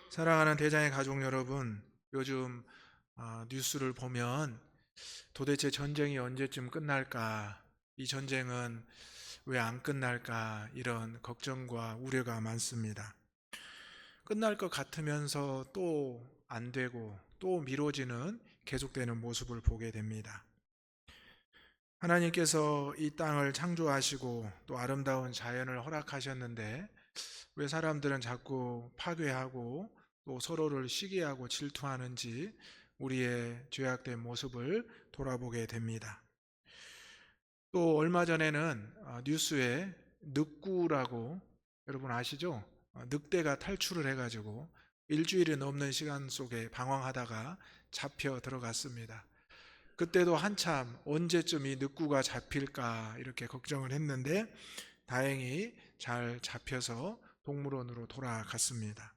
사랑하는 대장의 가족 여러분, 요즘 뉴스를 보면 도대체 전쟁이 언제쯤 끝날까? 이 전쟁은 왜 안 끝날까? 이런 걱정과 우려가 많습니다. 끝날 것 같으면서 또 안 되고 또 미뤄지는 계속되는 모습을 보게 됩니다. 하나님께서 이 땅을 창조하시고 또 아름다운 자연을 허락하셨는데 왜 사람들은 자꾸 파괴하고 또 서로를 시기하고 질투하는지 우리의 죄악된 모습을 돌아보게 됩니다. 또 얼마 전에는 뉴스에 늑구라고, 여러분 아시죠? 늑대가 탈출을 해가지고 일주일이 넘는 시간 속에 방황하다가 잡혀 들어갔습니다. 그때도 한참 언제쯤 이 늑구가 잡힐까 이렇게 걱정을 했는데 다행히 잘 잡혀서 동물원으로 돌아갔습니다.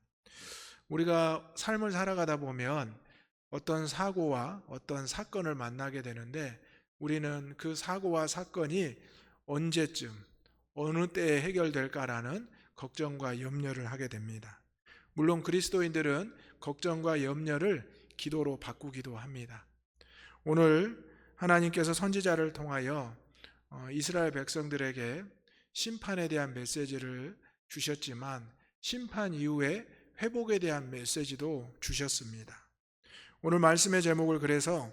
우리가 삶을 살아가다 보면 어떤 사고와 어떤 사건을 만나게 되는데 우리는 그 사고와 사건이 언제쯤 어느 때에 해결될까라는 걱정과 염려를 하게 됩니다. 물론 그리스도인들은 걱정과 염려를 기도로 바꾸기도 합니다. 오늘 하나님께서 선지자를 통하여 이스라엘 백성들에게 심판에 대한 메시지를 주셨지만 심판 이후에 회복에 대한 메시지도 주셨습니다. 오늘 말씀의 제목을 그래서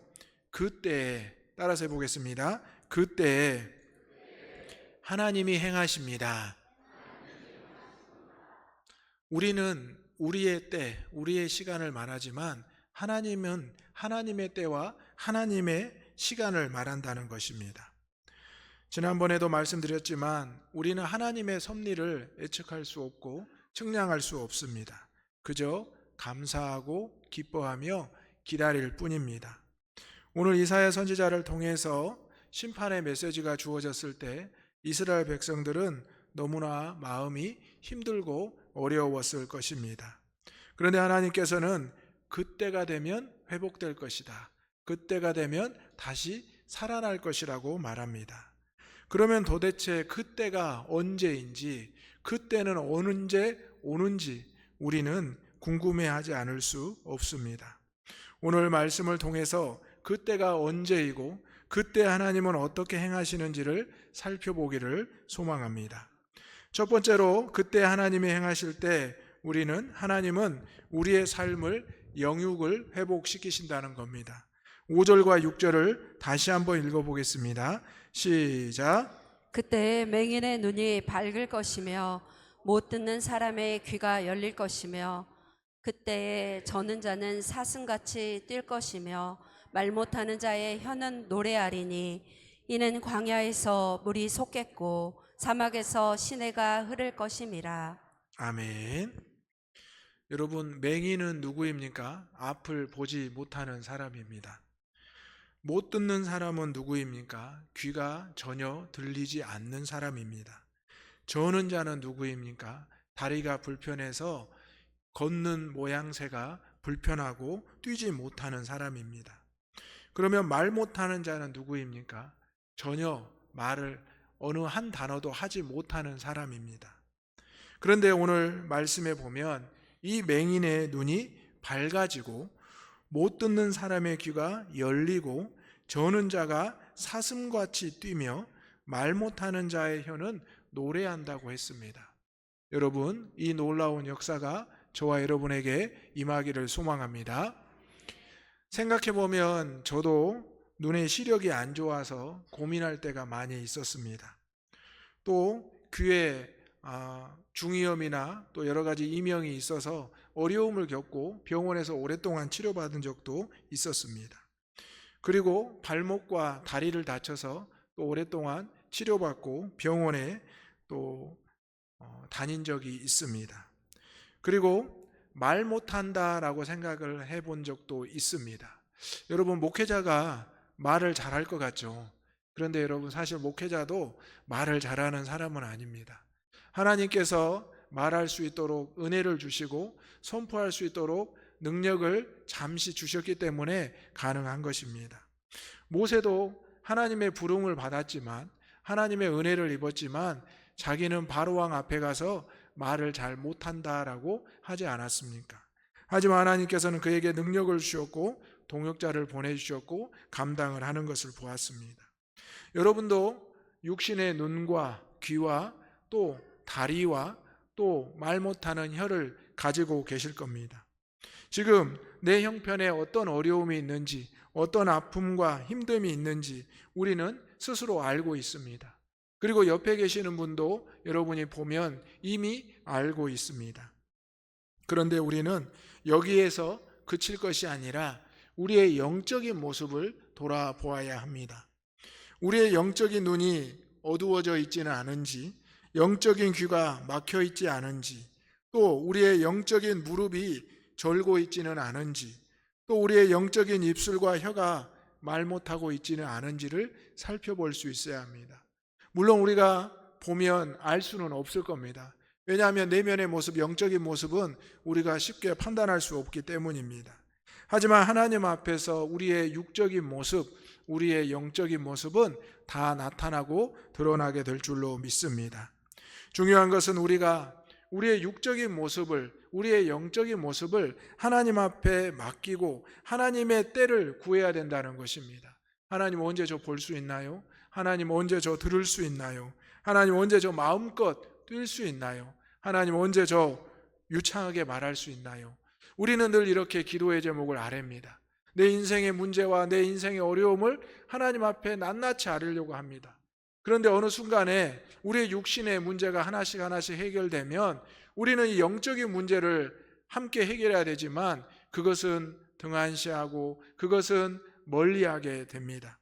그때에, 따라서 해보겠습니다. 그때에 하나님이 행하십니다. 우리는 우리의 때, 우리의 시간을 말하지만 하나님은 하나님의 때와 하나님의 시간을 말한다는 것입니다. 지난번에도 말씀드렸지만 우리는 하나님의 섭리를 예측할 수 없고 측량할 수 없습니다. 그저 감사하고 기뻐하며 기다릴 뿐입니다. 오늘 이사야 선지자를 통해서 심판의 메시지가 주어졌을 때 이스라엘 백성들은 너무나 마음이 힘들고 어려웠을 것입니다. 그런데 하나님께서는 그때가 되면 회복될 것이다. 그때가 되면 다시 살아날 것이라고 말합니다. 그러면 도대체 그때가 언제인지, 그때는 언제 오는지 우리는 궁금해하지 않을 수 없습니다. 오늘 말씀을 통해서 그때가 언제이고 그때 하나님은 어떻게 행하시는지를 살펴보기를 소망합니다. 첫 번째로 그때 하나님이 행하실 때 우리는 하나님은 우리의 삶을 영육을 회복시키신다는 겁니다. 5절과 6절을 다시 한번 읽어보겠습니다. 시작. 그때 맹인의 눈이 밝을 것이며 못 듣는 사람의 귀가 열릴 것이며 그때에 저는 자는 사슴같이 뛸 것이며 말 못하는 자의 혀는 노래하리니 이는 광야에서 물이 솟겠고 사막에서 시내가 흐를 것임이라. 아멘. 여러분, 맹인은 누구입니까? 앞을 보지 못하는 사람입니다. 못 듣는 사람은 누구입니까? 귀가 전혀 들리지 않는 사람입니다. 저는 자는 누구입니까? 다리가 불편해서 걷는 모양새가 불편하고 뛰지 못하는 사람입니다. 그러면 말 못하는 자는 누구입니까? 전혀 말을 어느 한 단어도 하지 못하는 사람입니다. 그런데 오늘 말씀에 보면 이 맹인의 눈이 밝아지고 못 듣는 사람의 귀가 열리고 저는 자가 사슴같이 뛰며 말 못하는 자의 혀는 노래한다고 했습니다. 여러분, 이 놀라운 역사가 저와 여러분에게 임하기를 소망합니다. 생각해보면 저도 눈의 시력이 안 좋아서 고민할 때가 많이 있었습니다. 또 귀에 중이염이나 또 여러 가지 이명이 있어서 어려움을 겪고 병원에서 오랫동안 치료받은 적도 있었습니다. 그리고 발목과 다리를 다쳐서 또 오랫동안 치료받고 병원에 또 다닌 적이 있습니다. 그리고 말 못한다라고 생각을 해본 적도 있습니다. 여러분, 목회자가 말을 잘할 것 같죠? 그런데 여러분, 사실 목회자도 말을 잘하는 사람은 아닙니다. 하나님께서 말할 수 있도록 은혜를 주시고 선포할 수 있도록 능력을 잠시 주셨기 때문에 가능한 것입니다. 모세도 하나님의 부름을 받았지만, 하나님의 은혜를 입었지만 자기는 바로왕 앞에 가서 말을 잘 못한다라고 하지 않았습니까? 하지만 하나님께서는 그에게 능력을 주셨고 동역자를 보내주셨고 감당을 하는 것을 보았습니다. 여러분도 육신의 눈과 귀와 또 다리와 또 말 못하는 혀를 가지고 계실 겁니다. 지금 내 형편에 어떤 어려움이 있는지, 어떤 아픔과 힘듦이 있는지 우리는 스스로 알고 있습니다. 그리고 옆에 계시는 분도 여러분이 보면 이미 알고 있습니다. 그런데 우리는 여기에서 그칠 것이 아니라 우리의 영적인 모습을 돌아보아야 합니다. 우리의 영적인 눈이 어두워져 있지는 않은지, 영적인 귀가 막혀 있지 않은지, 또 우리의 영적인 무릎이 절고 있지는 않은지, 또 우리의 영적인 입술과 혀가 말 못하고 있지는 않은지를 살펴볼 수 있어야 합니다. 물론 우리가 보면 알 수는 없을 겁니다. 왜냐하면 내면의 모습, 영적인 모습은 우리가 쉽게 판단할 수 없기 때문입니다. 하지만 하나님 앞에서 우리의 육적인 모습, 우리의 영적인 모습은 다 나타나고 드러나게 될 줄로 믿습니다. 중요한 것은 우리가 우리의 육적인 모습을, 우리의 영적인 모습을 하나님 앞에 맡기고 하나님의 때를 구해야 된다는 것입니다. 하나님 언제 저 볼 수 있나요? 하나님 언제 저 들을 수 있나요? 하나님 언제 저 마음껏 뛸 수 있나요? 하나님 언제 저 유창하게 말할 수 있나요? 우리는 늘 이렇게 기도의 제목을 아뢰입니다. 내 인생의 문제와 내 인생의 어려움을 하나님 앞에 낱낱이 아뢰려고 합니다. 그런데 어느 순간에 우리의 육신의 문제가 하나씩 해결되면 우리는 이 영적인 문제를 함께 해결해야 되지만 그것은 등한시하고 그것은 멀리하게 됩니다.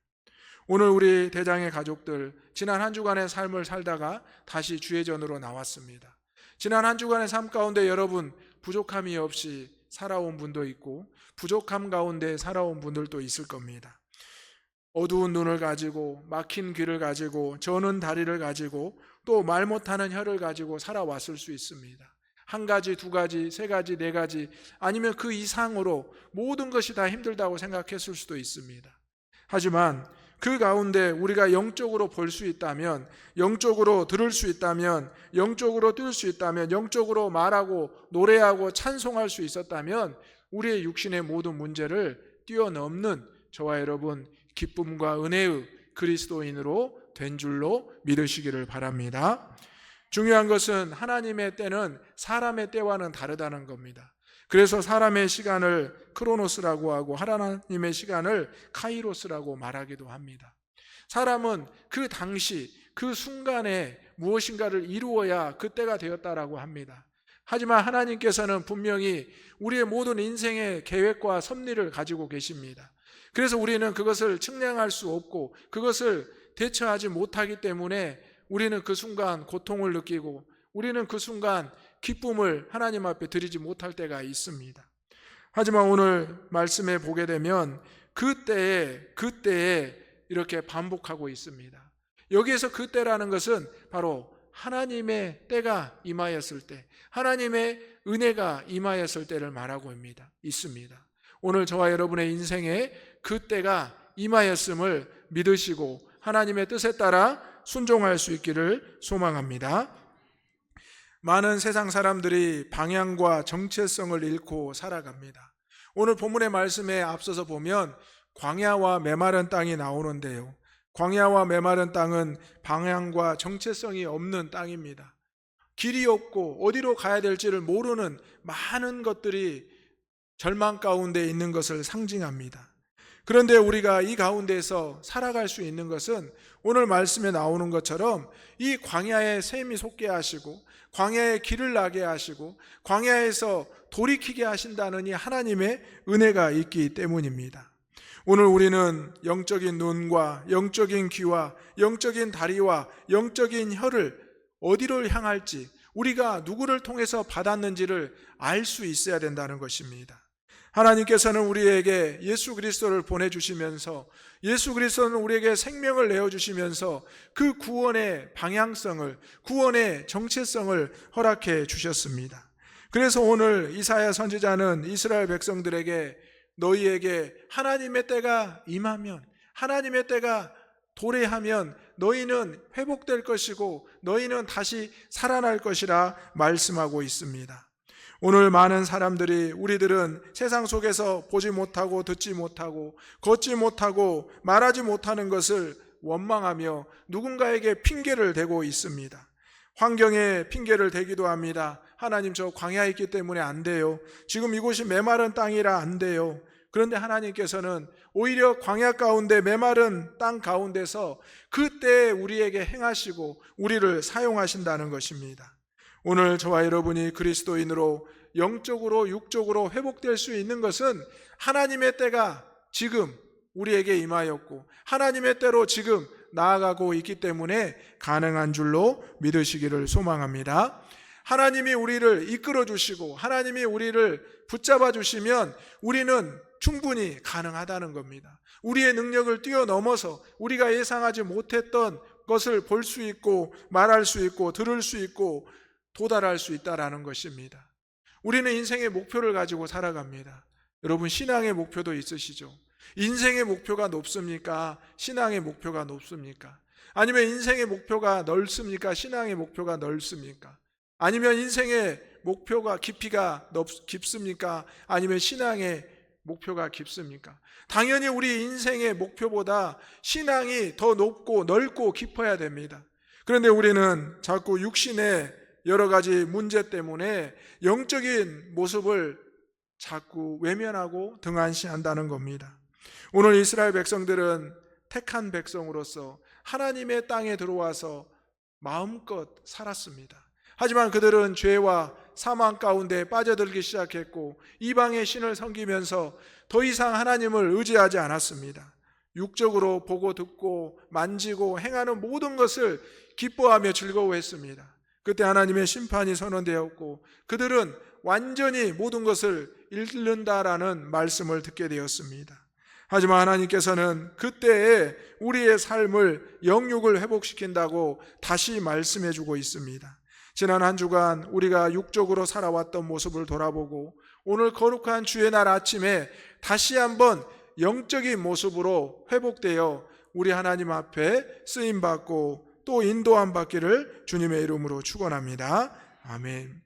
오늘 우리 대장의 가족들 지난 한 주간의 삶을 살다가 다시 주의 전으로 나왔습니다. 지난 한 주간의 삶 가운데 여러분 부족함이 없이 살아온 분도 있고 부족함 가운데 살아온 분들도 있을 겁니다. 어두운 눈을 가지고 막힌 귀를 가지고 저는 다리를 가지고 또 말 못하는 혀를 가지고 살아왔을 수 있습니다. 한 가지, 두 가지, 세 가지, 네 가지 아니면 그 이상으로 모든 것이 다 힘들다고 생각했을 수도 있습니다. 하지만 그 가운데 우리가 영적으로 볼 수 있다면, 영적으로 들을 수 있다면, 영적으로 뛸 수 있다면, 영적으로 말하고 노래하고 찬송할 수 있었다면 우리의 육신의 모든 문제를 뛰어넘는 저와 여러분 기쁨과 은혜의 그리스도인으로 된 줄로 믿으시기를 바랍니다. 중요한 것은 하나님의 때는 사람의 때와는 다르다는 겁니다. 그래서 사람의 시간을 크로노스라고 하고 하나님의 시간을 카이로스라고 말하기도 합니다. 사람은 그 당시 그 순간에 무엇인가를 이루어야 그때가 되었다라고 합니다. 하지만 하나님께서는 분명히 우리의 모든 인생의 계획과 섭리를 가지고 계십니다. 그래서 우리는 그것을 측량할 수 없고 그것을 대처하지 못하기 때문에 우리는 그 순간 고통을 느끼고 우리는 그 순간 기쁨을 하나님 앞에 드리지 못할 때가 있습니다. 하지만 오늘 말씀에 보게 되면 그때에 이렇게 반복하고 있습니다. 여기에서 그때라는 것은 바로 하나님의 때가 임하였을 때, 하나님의 은혜가 임하였을 때를 말하고 있습니다. 오늘 저와 여러분의 인생에 그때가 임하였음을 믿으시고 하나님의 뜻에 따라 순종할 수 있기를 소망합니다. 많은 세상 사람들이 방향과 정체성을 잃고 살아갑니다. 오늘 본문의 말씀에 앞서서 보면 광야와 메마른 땅이 나오는데요. 광야와 메마른 땅은 방향과 정체성이 없는 땅입니다. 길이 없고 어디로 가야 될지를 모르는 많은 것들이 절망 가운데 있는 것을 상징합니다. 그런데 우리가 이 가운데서 살아갈 수 있는 것은 오늘 말씀에 나오는 것처럼 이 광야에 샘이 솟게 하시고 광야에 길을 나게 하시고 광야에서 돌이키게 하신다는 이 하나님의 은혜가 있기 때문입니다. 오늘 우리는 영적인 눈과 영적인 귀와 영적인 다리와 영적인 혀를 어디로 향할지 우리가 누구를 통해서 받았는지를 알 수 있어야 된다는 것입니다. 하나님께서는 우리에게 예수 그리스도를 보내주시면서 예수 그리스도는 우리에게 생명을 내어주시면서 그 구원의 방향성을, 구원의 정체성을 허락해 주셨습니다. 그래서 오늘 이사야 선지자는 이스라엘 백성들에게 너희에게 하나님의 때가 임하면, 하나님의 때가 도래하면 너희는 회복될 것이고 너희는 다시 살아날 것이라 말씀하고 있습니다. 오늘 많은 사람들이, 우리들은 세상 속에서 보지 못하고 듣지 못하고 걷지 못하고 말하지 못하는 것을 원망하며 누군가에게 핑계를 대고 있습니다. 환경에 핑계를 대기도 합니다. 하나님, 저 광야에 있기 때문에 안 돼요. 지금 이곳이 메마른 땅이라 안 돼요. 그런데 하나님께서는 오히려 광야 가운데 메마른 땅 가운데서 그때 우리에게 행하시고 우리를 사용하신다는 것입니다. 오늘 저와 여러분이 그리스도인으로 영적으로 육적으로 회복될 수 있는 것은 하나님의 때가 지금 우리에게 임하였고 하나님의 때로 지금 나아가고 있기 때문에 가능한 줄로 믿으시기를 소망합니다. 하나님이 우리를 이끌어 주시고 하나님이 우리를 붙잡아 주시면 우리는 충분히 가능하다는 겁니다. 우리의 능력을 뛰어넘어서 우리가 예상하지 못했던 것을 볼 수 있고 말할 수 있고 들을 수 있고 도달할 수 있다라는 것입니다. 우리는 인생의 목표를 가지고 살아갑니다. 여러분, 신앙의 목표도 있으시죠? 인생의 목표가 높습니까? 신앙의 목표가 높습니까? 아니면 인생의 목표가 넓습니까? 신앙의 목표가 넓습니까? 아니면 인생의 목표가 깊이가 깊습니까? 아니면 신앙의 목표가 깊습니까? 당연히 우리 인생의 목표보다 신앙이 더 높고 넓고 깊어야 됩니다. 그런데 우리는 자꾸 육신의 여러 가지 문제 때문에 영적인 모습을 자꾸 외면하고 등한시한다는 겁니다. 오늘 이스라엘 백성들은 택한 백성으로서 하나님의 땅에 들어와서 마음껏 살았습니다. 하지만 그들은 죄와 사망 가운데 빠져들기 시작했고 이방의 신을 섬기면서 더 이상 하나님을 의지하지 않았습니다. 육적으로 보고 듣고 만지고 행하는 모든 것을 기뻐하며 즐거워했습니다. 그때 하나님의 심판이 선언되었고 그들은 완전히 모든 것을 잃는다라는 말씀을 듣게 되었습니다. 하지만 하나님께서는 그때에 우리의 삶을 영육을 회복시킨다고 다시 말씀해 주고 있습니다. 지난 한 주간 우리가 육적으로 살아왔던 모습을 돌아보고 오늘 거룩한 주의 날 아침에 다시 한번 영적인 모습으로 회복되어 우리 하나님 앞에 쓰임받고 또 인도함 받기를 주님의 이름으로 축원합니다. 아멘.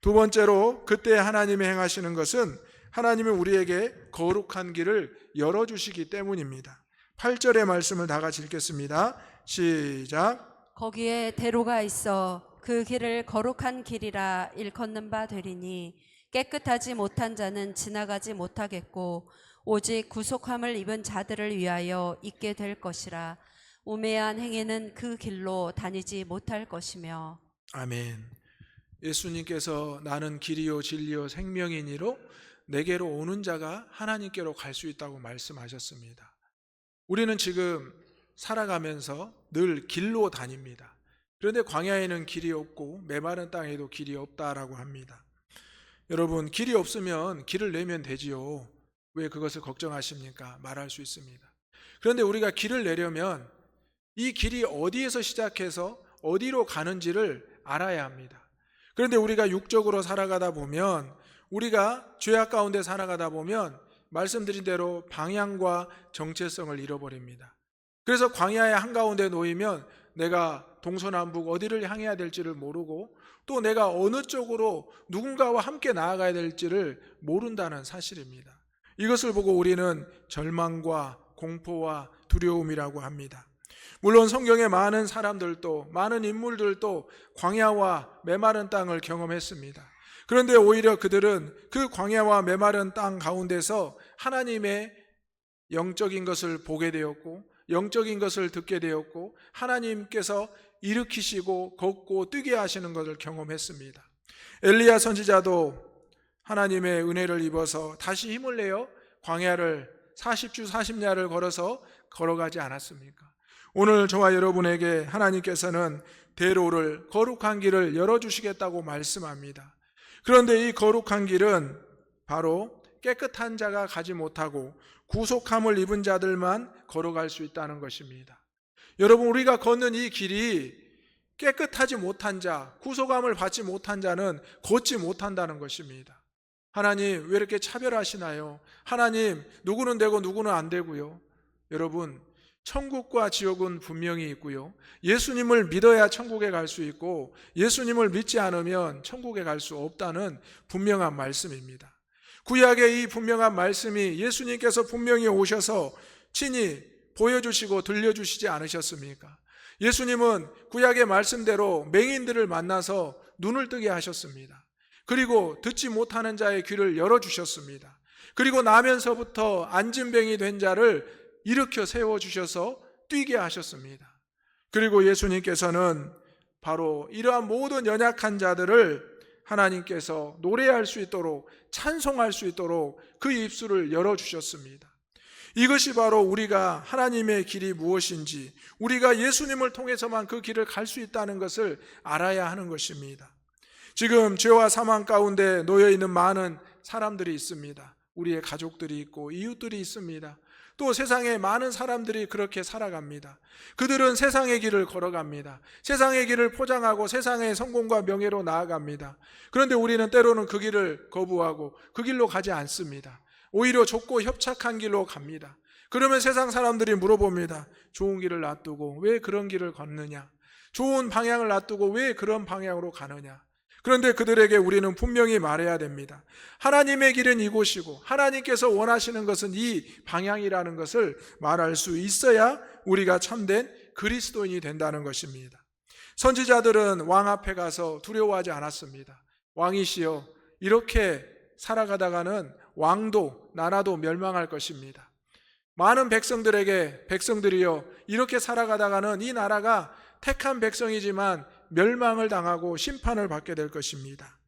두 번째로 그때 하나님이 행하시는 것은 하나님이 우리에게 거룩한 길을 열어주시기 때문입니다. 8절의 말씀을 다 같이 읽겠습니다. 시작. 거기에 대로가 있어 그 길을 거룩한 길이라 일컫는 바 되리니 깨끗하지 못한 자는 지나가지 못하겠고 오직 구속함을 입은 자들을 위하여 있게 될 것이라. 우매한 행위는 그 길로 다니지 못할 것이며. 아멘. 예수님께서 나는 길이요 진리요 생명이니로 내게로 오는 자가 하나님께로 갈 수 있다고 말씀하셨습니다. 우리는 지금 살아가면서 늘 길로 다닙니다. 그런데 광야에는 길이 없고 메마른 땅에도 길이 없다라고 합니다. 여러분, 길이 없으면 길을 내면 되지요. 왜 그것을 걱정하십니까? 말할 수 있습니다. 그런데 우리가 길을 내려면 이 길이 어디에서 시작해서 어디로 가는지를 알아야 합니다. 그런데 우리가 육적으로 살아가다 보면, 우리가 죄악 가운데 살아가다 보면 말씀드린 대로 방향과 정체성을 잃어버립니다. 그래서 광야의 한가운데 놓이면 내가 동서남북 어디를 향해야 될지를 모르고 또 내가 어느 쪽으로 누군가와 함께 나아가야 될지를 모른다는 사실입니다. 이것을 보고 우리는 절망과 공포와 두려움이라고 합니다. 물론 성경의 많은 사람들도 많은 인물들도 광야와 메마른 땅을 경험했습니다. 그런데 오히려 그들은 그 광야와 메마른 땅 가운데서 하나님의 영적인 것을 보게 되었고 영적인 것을 듣게 되었고 하나님께서 일으키시고 걷고 뛰게 하시는 것을 경험했습니다. 엘리야 선지자도 하나님의 은혜를 입어서 다시 힘을 내어 광야를 40주 40야를 걸어서 걸어가지 않았습니까? 오늘 저와 여러분에게 하나님께서는 대로를, 거룩한 길을 열어주시겠다고 말씀합니다. 그런데 이 거룩한 길은 바로 깨끗한 자가 가지 못하고 구속함을 입은 자들만 걸어갈 수 있다는 것입니다. 여러분, 우리가 걷는 이 길이 깨끗하지 못한 자, 구속함을 받지 못한 자는 걷지 못한다는 것입니다. 하나님, 왜 이렇게 차별하시나요? 하나님, 누구는 되고 누구는 안 되고요. 여러분, 천국과 지옥은 분명히 있고요. 예수님을 믿어야 천국에 갈 수 있고 예수님을 믿지 않으면 천국에 갈 수 없다는 분명한 말씀입니다. 구약의 이 분명한 말씀이 예수님께서 분명히 오셔서 친히 보여주시고 들려주시지 않으셨습니까? 예수님은 구약의 말씀대로 맹인들을 만나서 눈을 뜨게 하셨습니다. 그리고 듣지 못하는 자의 귀를 열어주셨습니다. 그리고 나면서부터 안진뱅이 된 자를 일으켜 세워주셔서 뛰게 하셨습니다. 그리고 예수님께서는 바로 이러한 모든 연약한 자들을 하나님께서 노래할 수 있도록 찬송할 수 있도록 그 입술을 열어주셨습니다. 이것이 바로 우리가 하나님의 길이 무엇인지, 우리가 예수님을 통해서만 그 길을 갈 수 있다는 것을 알아야 하는 것입니다. 지금 죄와 사망 가운데 놓여 있는 많은 사람들이 있습니다. 우리의 가족들이 있고 이웃들이 있습니다. 또 세상에 많은 사람들이 그렇게 살아갑니다. 그들은 세상의 길을 걸어갑니다. 세상의 길을 포장하고 세상의 성공과 명예로 나아갑니다. 그런데 우리는 때로는 그 길을 거부하고 그 길로 가지 않습니다. 오히려 좁고 협착한 길로 갑니다. 그러면 세상 사람들이 물어봅니다. 좋은 길을 놔두고 왜 그런 길을 걷느냐? 좋은 방향을 놔두고 왜 그런 방향으로 가느냐? 그런데 그들에게 우리는 분명히 말해야 됩니다. 하나님의 길은 이곳이고 하나님께서 원하시는 것은 이 방향이라는 것을 말할 수 있어야 우리가 참된 그리스도인이 된다는 것입니다. 선지자들은 왕 앞에 가서 두려워하지 않았습니다. 왕이시여, 이렇게 살아가다가는 왕도 나라도 멸망할 것입니다. 많은 백성들이여, 이렇게 살아가다가는 이 나라가 택한 백성이지만 멸망을 당하고 심판을 받게 될 것입니다.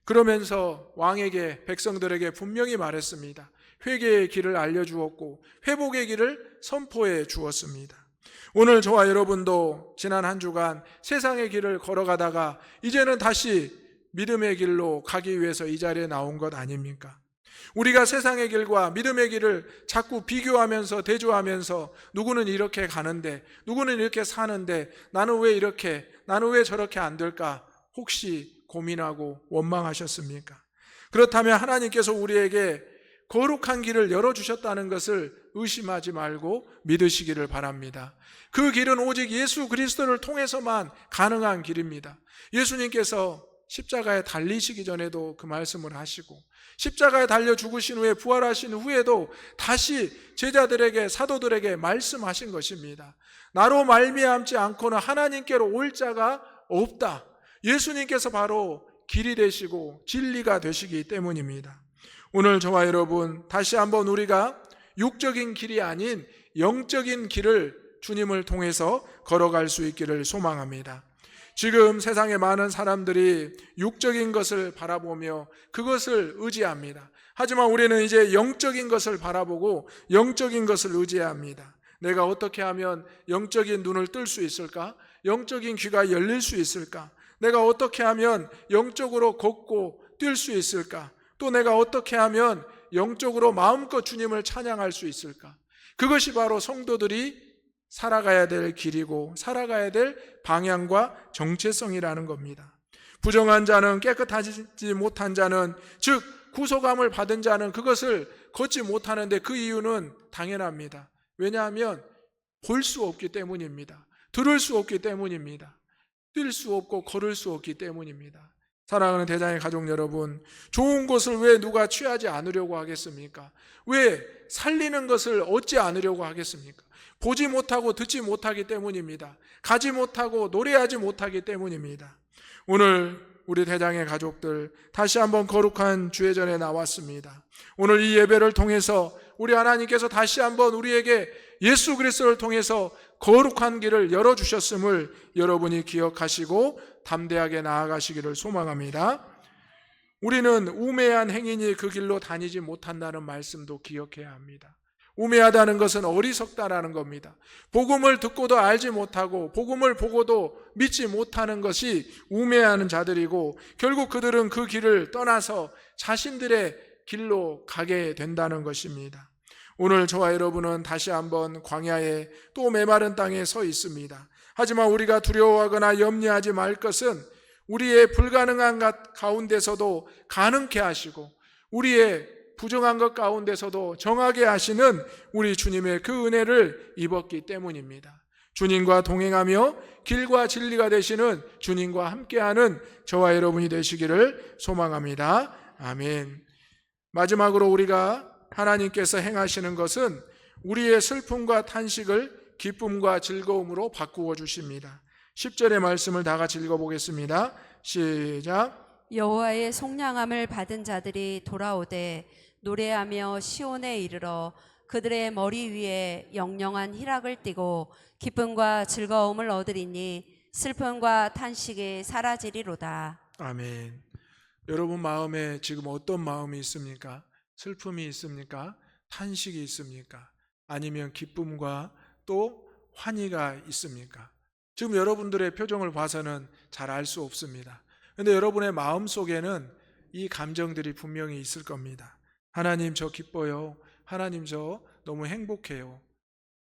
그러면서 왕에게, 백성들에게 분명히 말했습니다. 회개의 길을 알려주었고 회복의 길을 선포해 주었습니다. 오늘 저와 여러분도 지난 한 주간 세상의 길을 걸어가다가 이제는 다시 믿음의 길로 가기 위해서 이 자리에 나온 것 아닙니까? 우리가 세상의 길과 믿음의 길을 자꾸 비교하면서 대조하면서 누구는 이렇게 가는데 누구는 이렇게 사는데 나는 왜 저렇게 안 될까 혹시 고민하고 원망하셨습니까? 그렇다면 하나님께서 우리에게 거룩한 길을 열어주셨다는 것을 의심하지 말고 믿으시기를 바랍니다. 그 길은 오직 예수 그리스도를 통해서만 가능한 길입니다. 예수님께서 십자가에 달리시기 전에도 그 말씀을 하시고 십자가에 달려 죽으신 후에 부활하신 후에도 다시 제자들에게, 사도들에게 말씀하신 것입니다. 나로 말미암지 않고는 하나님께로 올 자가 없다. 예수님께서 바로 길이 되시고 진리가 되시기 때문입니다. 오늘 저와 여러분 다시 한번 우리가 육적인 길이 아닌 영적인 길을 주님을 통해서 걸어갈 수 있기를 소망합니다. 지금 세상에 많은 사람들이 육적인 것을 바라보며 그것을 의지합니다. 하지만 우리는 이제 영적인 것을 바라보고 영적인 것을 의지해야 합니다. 내가 어떻게 하면 영적인 눈을 뜰 수 있을까? 영적인 귀가 열릴 수 있을까? 내가 어떻게 하면 영적으로 걷고 뛸 수 있을까? 또 내가 어떻게 하면 영적으로 마음껏 주님을 찬양할 수 있을까? 그것이 바로 성도들이 살아가야 될 길이고 살아가야 될 방향과 정체성이라는 겁니다. 부정한 자는, 깨끗하지 못한 자는, 즉 구속함을 받은 자는 그것을 걷지 못하는데 그 이유는 당연합니다. 왜냐하면 볼 수 없기 때문입니다. 들을 수 없기 때문입니다. 뛸 수 없고 걸을 수 없기 때문입니다. 사랑하는 대장의 가족 여러분, 좋은 것을 왜 누가 취하지 않으려고 하겠습니까? 왜 살리는 것을 얻지 않으려고 하겠습니까? 보지 못하고 듣지 못하기 때문입니다. 가지 못하고 노래하지 못하기 때문입니다. 오늘 우리 대장의 가족들 다시 한번 거룩한 주의 전에 나왔습니다. 오늘 이 예배를 통해서 우리 하나님께서 다시 한번 우리에게 예수 그리스도를 통해서 거룩한 길을 열어주셨음을 여러분이 기억하시고 담대하게 나아가시기를 소망합니다. 우리는 우매한 행인이 그 길로 다니지 못한다는 말씀도 기억해야 합니다. 우매하다는 것은 어리석다라는 겁니다. 복음을 듣고도 알지 못하고 복음을 보고도 믿지 못하는 것이 우매하는 자들이고 결국 그들은 그 길을 떠나서 자신들의 길로 가게 된다는 것입니다. 오늘 저와 여러분은 다시 한번 광야에 또 메마른 땅에 서 있습니다. 하지만 우리가 두려워하거나 염려하지 말 것은 우리의 불가능한 가운데서도 가능케 하시고 우리의 부정한 것 가운데서도 정하게 하시는 우리 주님의 그 은혜를 입었기 때문입니다. 주님과 동행하며 길과 진리가 되시는 주님과 함께하는 저와 여러분이 되시기를 소망합니다. 아멘. 마지막으로 우리가 하나님께서 행하시는 것은 우리의 슬픔과 탄식을 기쁨과 즐거움으로 바꾸어 주십니다. 10절의 말씀을 다 같이 읽어보겠습니다. 시작. 여호와의 속량함을 받은 자들이 돌아오되 노래하며 시온에 이르러 그들의 머리 위에 영영한 희락을 띠고 기쁨과 즐거움을 얻으리니 슬픔과 탄식이 사라지리로다. 아멘. 여러분 마음에 지금 어떤 마음이 있습니까? 슬픔이 있습니까? 탄식이 있습니까? 아니면 기쁨과 또 환희가 있습니까? 지금 여러분들의 표정을 봐서는 잘 알 수 없습니다. 그런데 여러분의 마음 속에는 이 감정들이 분명히 있을 겁니다. 하나님 저 기뻐요. 하나님 저 너무 행복해요.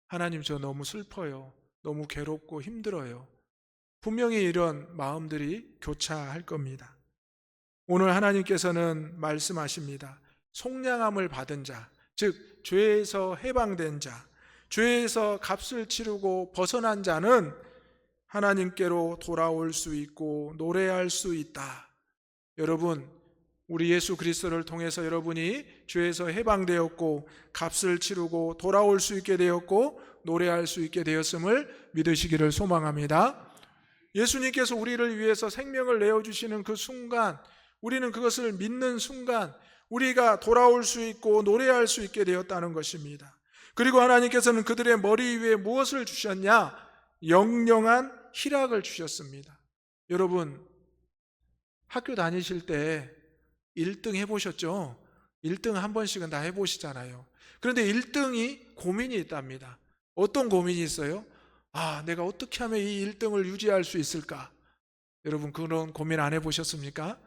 하나님 저 너무 슬퍼요. 너무 괴롭고 힘들어요. 분명히 이런 마음들이 교차할 겁니다. 오늘 하나님께서는 말씀하십니다. 속량함을 받은 자, 즉 죄에서 해방된 자, 죄에서 값을 치르고 벗어난 자는 하나님께로 돌아올 수 있고 노래할 수 있다. 여러분, 우리 예수 그리스도를 통해서 여러분이 죄에서 해방되었고 값을 치르고 돌아올 수 있게 되었고 노래할 수 있게 되었음을 믿으시기를 소망합니다. 예수님께서 우리를 위해서 생명을 내어주시는 그 순간, 우리는 그것을 믿는 순간 우리가 돌아올 수 있고 노래할 수 있게 되었다는 것입니다. 그리고 하나님께서는 그들의 머리 위에 무엇을 주셨냐? 영영한 희락을 주셨습니다. 여러분, 학교 다니실 때 1등 해보셨죠? 1등 한 번씩은 다 해보시잖아요. 그런데 1등이 고민이 있답니다. 어떤 고민이 있어요? 내가 어떻게 하면 이 1등을 유지할 수 있을까? 여러분 그런 고민 안 해보셨습니까?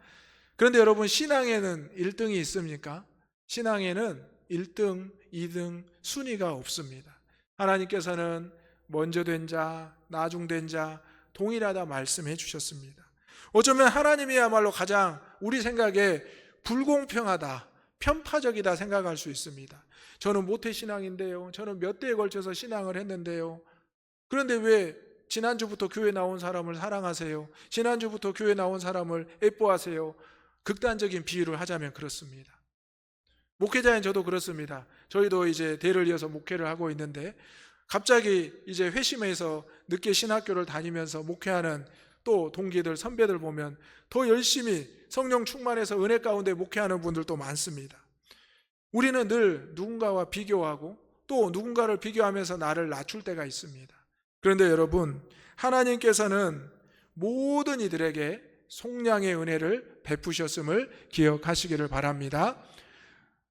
그런데 여러분 신앙에는 1등이 있습니까? 신앙에는 1등, 2등 순위가 없습니다. 하나님께서는 먼저 된 자, 나중된 자 동일하다 말씀해 주셨습니다. 어쩌면 하나님이야말로 가장 우리 생각에 불공평하다, 편파적이다 생각할 수 있습니다. 저는 모태신앙인데요. 저는 몇 대에 걸쳐서 신앙을 했는데요. 그런데 왜 지난주부터 교회 나온 사람을 사랑하세요? 지난주부터 교회 나온 사람을 예뻐하세요? 극단적인 비유를 하자면 그렇습니다. 목회자인 저도 그렇습니다. 저희도 이제 대를 이어서 목회를 하고 있는데 갑자기 이제 회심해서 늦게 신학교를 다니면서 목회하는 또 동기들, 선배들 보면 더 열심히 성령 충만해서 은혜 가운데 목회하는 분들도 많습니다. 우리는 늘 누군가와 비교하고 또 누군가를 비교하면서 나를 낮출 때가 있습니다. 그런데 여러분, 하나님께서는 모든 이들에게 속량의 은혜를 베푸셨음을 기억하시기를 바랍니다.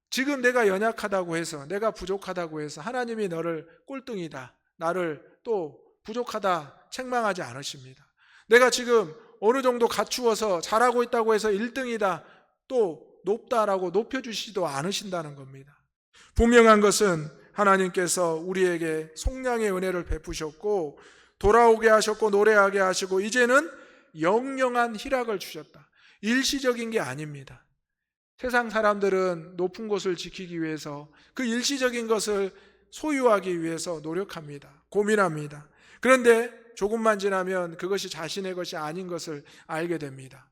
지금 내가 연약하다고 해서, 내가 부족하다고 해서 하나님이 너를 꼴등이다, 나를 또 부족하다 책망하지 않으십니다. 내가 지금 어느 정도 갖추어서 잘하고 있다고 해서 1등이다, 또 높다라고 높여주시지도 않으신다는 겁니다. 분명한 것은 하나님께서 우리에게 속량의 은혜를 베푸셨고 돌아오게 하셨고 노래하게 하시고 이제는 영영한 희락을 주셨다. 일시적인 게 아닙니다. 세상 사람들은 높은 곳을 지키기 위해서 그 일시적인 것을 소유하기 위해서 노력합니다. 고민합니다. 그런데 조금만 지나면 그것이 자신의 것이 아닌 것을 알게 됩니다.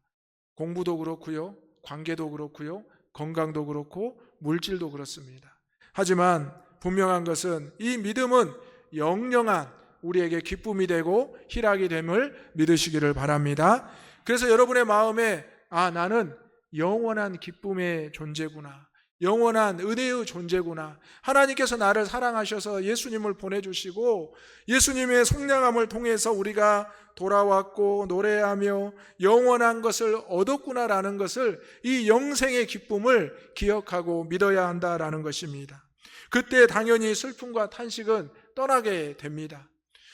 공부도 그렇고요, 관계도 그렇고요, 건강도 그렇고 물질도 그렇습니다. 하지만 분명한 것은 이 믿음은 영영한 우리에게 기쁨이 되고 희락이 됨을 믿으시기를 바랍니다. 그래서 여러분의 마음에 나는 영원한 기쁨의 존재구나, 영원한 은혜의 존재구나, 하나님께서 나를 사랑하셔서 예수님을 보내주시고 예수님의 속량함을 통해서 우리가 돌아왔고 노래하며 영원한 것을 얻었구나라는 것을, 이 영생의 기쁨을 기억하고 믿어야 한다라는 것입니다. 그때 당연히 슬픔과 탄식은 떠나게 됩니다.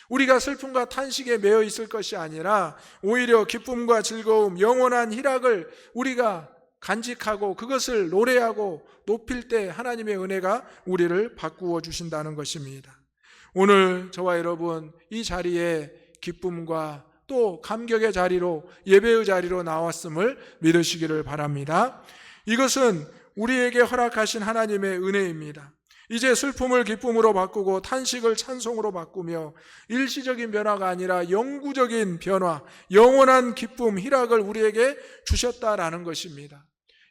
우리가 슬픔과 탄식에 매여 있을 것이 아니라 오히려 기쁨과 즐거움, 영원한 희락을 우리가 간직하고 그것을 노래하고 높일 때 하나님의 은혜가 우리를 바꾸어 주신다는 것입니다. 오늘 저와 여러분 이 자리에 기쁨과 또 감격의 자리로, 예배의 자리로 나왔음을 믿으시기를 바랍니다. 이것은 우리에게 허락하신 하나님의 은혜입니다. 이제 슬픔을 기쁨으로 바꾸고 탄식을 찬송으로 바꾸며 일시적인 변화가 아니라 영구적인 변화, 영원한 기쁨, 희락을 우리에게 주셨다라는 것입니다.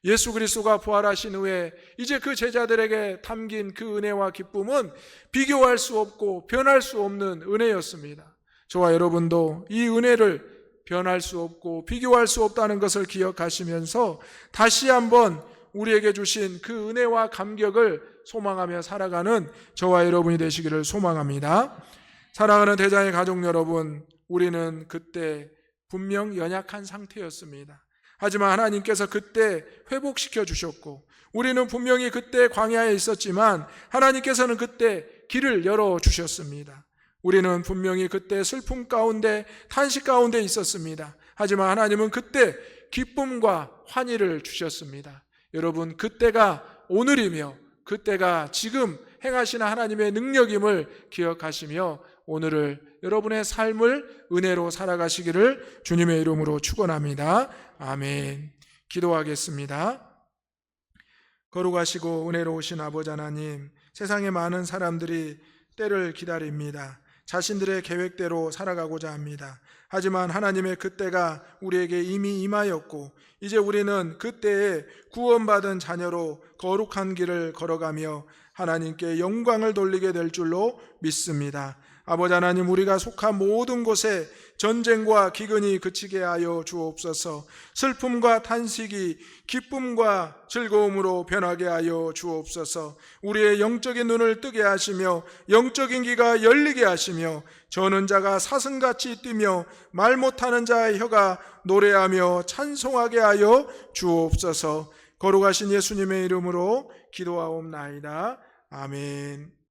예수 그리스도가 부활하신 후에 이제 그 제자들에게 담긴 그 은혜와 기쁨은 비교할 수 없고 변할 수 없는 은혜였습니다. 저와 여러분도 이 은혜를 변할 수 없고 비교할 수 없다는 것을 기억하시면서 다시 한번 우리에게 주신 그 은혜와 감격을 소망하며 살아가는 저와 여러분이 되시기를 소망합니다. 사랑하는 대장의 가족 여러분, 우리는 그때 분명 연약한 상태였습니다. 하지만 하나님께서 그때 회복시켜 주셨고, 우리는 분명히 그때 광야에 있었지만 하나님께서는 그때 길을 열어 주셨습니다. 우리는 분명히 그때 슬픔 가운데, 탄식 가운데 있었습니다. 하지만 하나님은 그때 기쁨과 환희를 주셨습니다. 여러분, 그때가 오늘이며 그때가 지금 행하시는 하나님의 능력임을 기억하시며 오늘을 여러분의 삶을 은혜로 살아가시기를 주님의 이름으로 축원합니다. 아멘. 기도하겠습니다. 거룩하시고 은혜로우신 아버지 하나님, 세상에 많은 사람들이 때를 기다립니다. 자신들의 계획대로 살아가고자 합니다. 하지만 하나님의 그때가 우리에게 이미 임하였고, 이제 우리는 그때에 구원받은 자녀로 거룩한 길을 걸어가며 하나님께 영광을 돌리게 될 줄로 믿습니다. 아버지 하나님, 우리가 속한 모든 곳에 전쟁과 기근이 그치게 하여 주옵소서. 슬픔과 탄식이 기쁨과 즐거움으로 변하게 하여 주옵소서. 우리의 영적인 눈을 뜨게 하시며 영적인 귀가 열리게 하시며 저는 자가 사슴같이 뛰며 말 못하는 자의 혀가 노래하며 찬송하게 하여 주옵소서. 거룩하신 예수님의 이름으로 기도하옵나이다. 아멘.